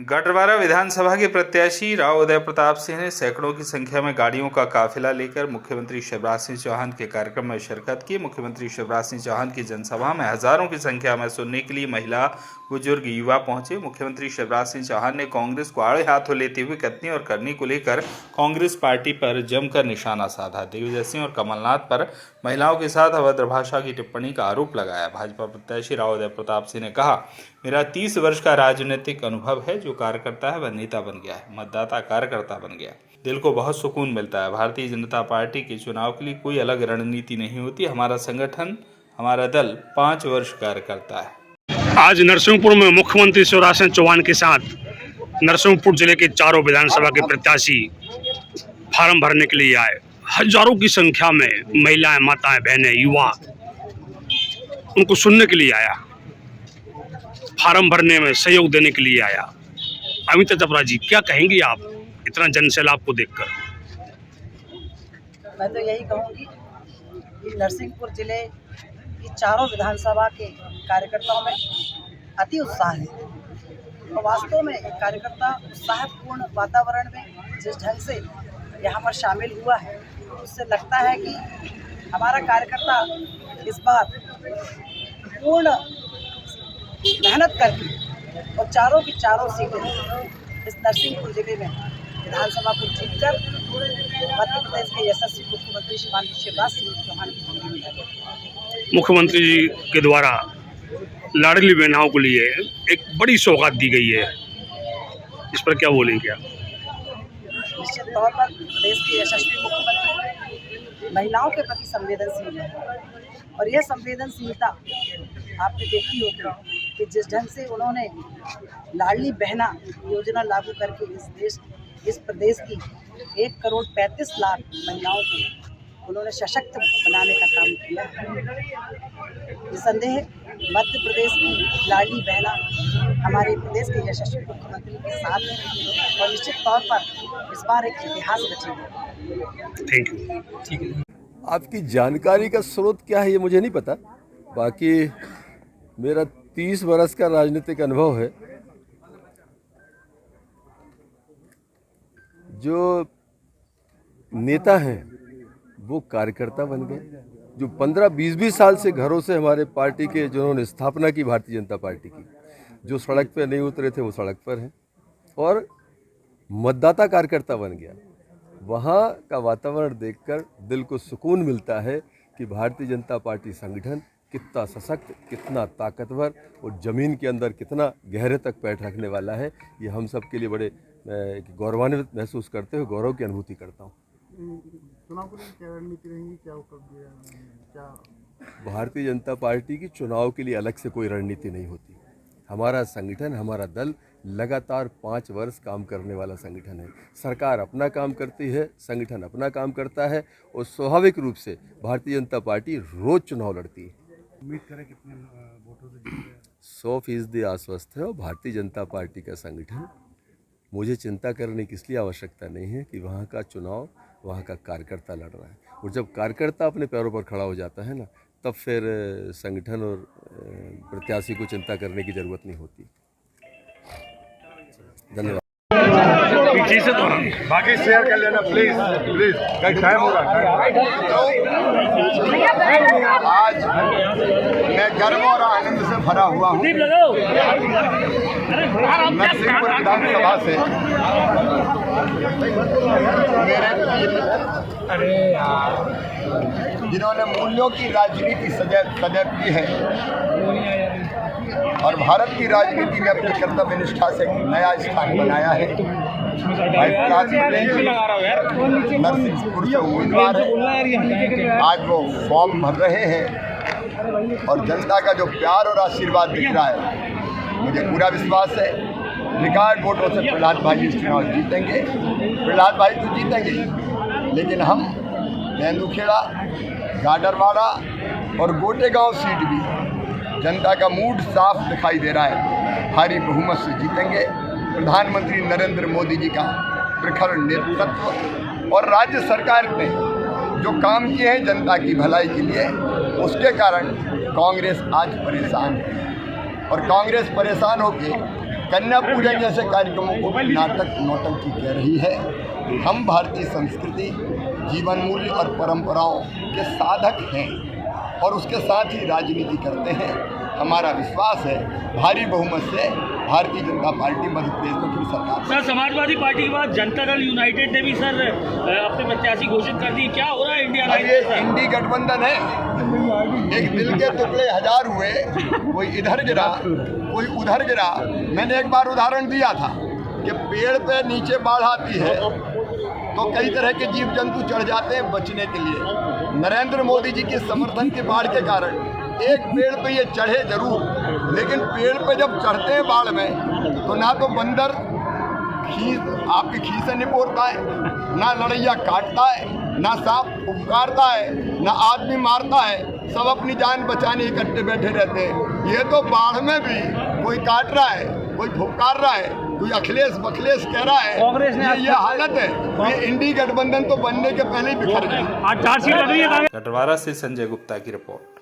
गढ़वारा विधानसभा के प्रत्याशी राव उदय प्रताप सिंह ने सैकड़ों की संख्या में गाड़ियों का काफिला लेकर मुख्यमंत्री शिवराज सिंह चौहान के कार्यक्रम में शिरकत की। मुख्यमंत्री शिवराज सिंह चौहान की जनसभा में हजारों की संख्या में सुनने के लिए महिला, बुजुर्ग, युवा पहुंचे। मुख्यमंत्री शिवराज सिंह चौहान ने कांग्रेस को आड़े हाथों लेते हुए कथनी और करनी को लेकर कांग्रेस पार्टी पर जमकर निशाना साधा। दिग्विजय सिंह और कमलनाथ पर महिलाओं के साथ अभद्र भाषा की टिप्पणी का आरोप लगाया। भाजपा प्रत्याशी राव उदय प्रताप सिंह ने कहा, मेरा 30 वर्ष का राजनीतिक अनुभव है। जो कार्यकर्ता है वह नेता बन गया है, मतदाता कार्यकर्ता बन गया। दिल को बहुत सुकून मिलता है। भारतीय जनता पार्टी के चुनाव के लिए कोई अलग रणनीति नहीं होती। हमारा संगठन, हमारा दल 5 वर्ष कार्य करता है। आज नरसिंहपुर में मुख्यमंत्री शिवराज सिंह चौहान के साथ नरसिंहपुर जिले के चारों विधानसभा के प्रत्याशी फार्म भरने के लिए आए। हजारों की संख्या में महिलाएं, माताएं, बहनें, युवा उनको सुनने के लिए आया, फार्म भरने में सहयोग देने के लिए आया। अमिता चपरा जी, क्या कहेंगी आप इतना जनसैलाब को देखकर? मैं तो यही कहूँगी कि नरसिंहपुर जिले की चारों विधानसभा के कार्यकर्ताओं में अति उत्साह है और वास्तव में एक कार्यकर्ता उत्साहपूर्ण वातावरण में जिस ढंग से यहाँ पर शामिल हुआ है, उससे लगता है कि हमारा कार्यकर्ता इस बार पूर्ण मेहनत करके और चारों की चारों सीटें इस नरसिंहपुर जिले में विधानसभा को जीतकर मध्य प्रदेश के यशस्वी मुख्यमंत्री श्री शिवराज सिंह चौहान की भूमि में लगे। मुख्यमंत्री जी के द्वारा लाडली बहनाओं को लिए एक बड़ी सौगात दी गई है, इस पर क्या बोलेंगे आप? निश्चित तौर पर देश के यशस्वी मुख्यमंत्री महिलाओं के प्रति संवेदनशील है और यह संवेदनशीलता आपने देखी होगी कि जिस ढंग से उन्होंने लाडली बहना योजना लागू करके इस प्रदेश की 1,35,00,000 महिलाओं को उन्होंने सशक्त बनाने का काम किया। निसंदेह मध्य प्रदेश की लाडली बहना हमारे प्रदेश के यशस्वी मुख्यमंत्री के साथ है और निश्चित तौर पर इस बार एक इतिहास रचेगा। Thank you. ठीक है। आपकी जानकारी का स्रोत क्या है ये मुझे नहीं पता, बाकी मेरा 30 वर्ष का राजनीतिक अनुभव है। जो नेता हैं वो कार्यकर्ता बन गए। जो 15-20 साल से घरों से हमारे पार्टी के जिन्होंने स्थापना की भारतीय जनता पार्टी की, जो सड़क पे नहीं उतरे थे वो सड़क पर हैं और मतदाता कार्यकर्ता बन गया। वहाँ का वातावरण देखकर दिल को सुकून मिलता है कि भारतीय जनता पार्टी संगठन कितना सशक्त, कितना ताकतवर और ज़मीन के अंदर कितना गहरे तक पैठ रखने वाला है। ये हम सब के लिए बड़े गौरवान्वित महसूस करते हुए गौरव की अनुभूति करता हूँ। चुनाव को क्या रणनीति रहेगी, क्या क्या? भारतीय जनता पार्टी की चुनाव के लिए अलग से कोई रणनीति नहीं होती। हमारा संगठन, हमारा दल लगातार 5 वर्ष काम करने वाला संगठन है। सरकार अपना काम करती है, संगठन अपना काम करता है और स्वाभाविक रूप से भारतीय जनता पार्टी रोज चुनाव लड़ती है। उम्मीद करें कितने वोटों से जीतेगा? 100% आश्वस्त है और भारतीय जनता पार्टी का संगठन, मुझे चिंता करने की इसलिए आवश्यकता नहीं है कि वहाँ का चुनाव वहाँ का कार्यकर्ता लड़ रहा है। और जब कार्यकर्ता अपने पैरों पर खड़ा हो जाता है ना, तब फिर संगठन और प्रत्याशी को चिंता करने की ज़रूरत नहीं होती। धन्यवाद। पीछे से तो बाकी शेयर कर लेना प्लीज प्लीज, टाइम होगा। आज मैं गर्व और आनंद से भरा हुआ हूँ। नरसिंहपुर विधानसभा से जिन्होंने मूल्यों की राजनीति सदैव की है और भारत की राजनीति में अपनी कर्तव्य निष्ठा से नया स्थान बनाया है। नरसिंहपुर से उम्मीदवार है, आज वो फॉर्म भर रहे हैं और जनता का जो प्यार और आशीर्वाद दिख रहा है, मुझे पूरा विश्वास है रिकॉर्ड वोटों से प्रहलाद भाई इस चुनाव जीतेंगे। प्रहलाद भाई तो जीतेंगे, लेकिन हम मेंदुखेड़ा, गाडरवाड़ा और गोटेगांव सीट भी जनता का मूड साफ दिखाई दे रहा है, भारी बहुमत से जीतेंगे। प्रधानमंत्री नरेंद्र मोदी जी का प्रखर नेतृत्व और राज्य सरकार ने जो काम किए हैं जनता की भलाई के लिए, उसके कारण कांग्रेस आज परेशान है और कांग्रेस परेशान होकर कन्या पूजन जैसे कार्यक्रमों को नाटक नौटंकी कह रही है। हम भारतीय संस्कृति, जीवन मूल्य और परंपराओं के साधक हैं और उसके साथ ही राजनीति करते हैं। हमारा विश्वास है भारी बहुमत से भारतीय जनता पार्टी मध्य प्रदेश में फिर सरकार। सर, समाजवादी पार्टी के बाद जनता दल यूनाइटेड ने भी सर अपने प्रत्याशी घोषित कर दी। क्या हो रहा है इंडिया अब ये इंडी गठबंधन है, एक दिल के टुकड़े हजार हुए, कोई इधर गिरा कोई उधर गिरा। मैंने एक बार उदाहरण दिया था कि पेड़ पे नीचे बाढ़ आती है तो कई तरह के जीव जंतु चढ़ जाते हैं बचने के लिए। नरेंद्र मोदी जी के समर्थन की बाढ़ के कारण एक पेड़ पे ये चढ़े जरूर, लेकिन पेड़ पे जब चढ़ते हैं बाढ़ में तो ना तो बंदर आपकी खीसे निपोरता है, ना लड़ैया काटता है, ना सांप फुफकारता है, ना आदमी मारता है। सब अपनी जान बचाने इकट्ठे बैठे रहते हैं। ये तो बाढ़ में भी कोई काट रहा है, कोई फुफकार रहा है, कोई अखिलेश बखलेश कह रहा है। कांग्रेस ने ये हालत है। ये इंडी गठबंधन तो बनने के पहले ही बिखर गया। आज 4 सीट लग रही है। कटवारा से संजय गुप्ता की रिपोर्ट।